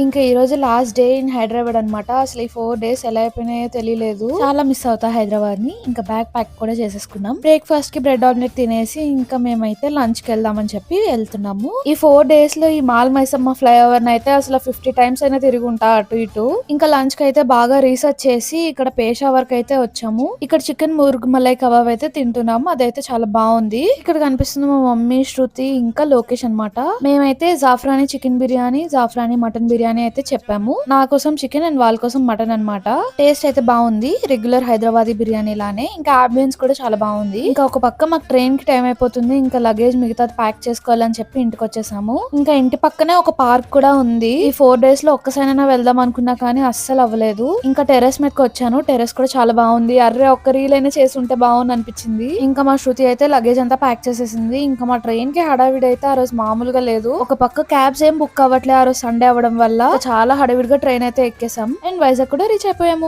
ఇంకా ఈ రోజు లాస్ట్ డే ఇన్ హైదరాబాద్ అనమాట. అసలు ఈ 4 డేస్ ఎలా అయిపోయినాయో తెలియలేదు. చాలా మిస్ అవుతా హైదరాబాద్ ని. ఇంకా బ్యాగ్ ప్యాక్ కూడా చేసేసుకున్నాం. బ్రేక్ఫాస్ట్ కి బ్రెడ్ ఆమ్లెట్ తినేసి ఇంకా మేమైతే లంచ్ కి వెళ్దామని చెప్పి వెళ్తున్నాము. ఈ 4 డేస్ లో ఈ మాల్ మైసమ్మ ఫ్లైఓవర్ అయితే అసలు 50 టైమ్స్ అయినా తిరిగి ఉంటా అటు ఇటు. ఇంకా లంచ్ కి అయితే బాగా రీసెర్చ్ చేసి ఇక్కడ పేషావర్ కి అయితే వచ్చాము. ఇక్కడ చికెన్ ముర్గ్ మలై కబాబ్ అయితే తింటున్నాము. అదైతే చాలా బాగుంది. ఇక్కడ కనిపిస్తుంది మా మమ్మీ, శృతి ఇంకా లోకేష్ అన్నమాట. మేమైతే జాఫ్రానీ చికెన్ బిర్యానీ, జాఫ్రానీ మటన్ బిర్యానీ అయితే చెప్పాము. నా కోసం చికెన్ అండ్ వాళ్ళ కోసం మటన్ అన్నమాట. టేస్ట్ అయితే బాగుంది. రెగ్యులర్ హైదరాబాదీ బిర్యానీ లానే. ఇంకా అంబియన్స్ కూడా చాలా బాగుంది. ఇంకా ఒక పక్క మాకు ట్రైన్ కి టైం అయిపోతుంది. ఇంకా లగేజ్ మిగతా ప్యాక్ చేసుకోవాలని చెప్పి ఇంటికి వచ్చేసాము. ఇంకా ఇంటి పక్కనే ఒక పార్క్ కూడా ఉంది. ఈ 4 డేస్ లో ఒక్కసారైనా వెళ్దాం అనుకున్నా కానీ అస్సలు అవ్వలేదు. ఇంకా టెర్రస్ మీదకి వచ్చాను. టెర్రస్ కూడా చాలా బాగుంది. అర్రే ఒక్క రీల్ అయినా చేసి ఉంటే బాగుంది అనిపించింది. ఇంకా మా శృతి అయితే లగేజ్ అంతా ప్యాక్ చేసేసింది. ఇంకా మా ట్రైన్ కి హడావిడి అయితే ఆ రోజు మామూలుగా లేదు. ఒక పక్క క్యాబ్స్ ఏం బుక్ అవ్వట్లే ఆ రోజు సండే అవ్వడం వల్ల. చాలా హడావిడిగా ట్రైన్ అయితే ఎక్కేసాం అండ్ వైజాగ్ కూడా రీచ్ అయిపోయాము.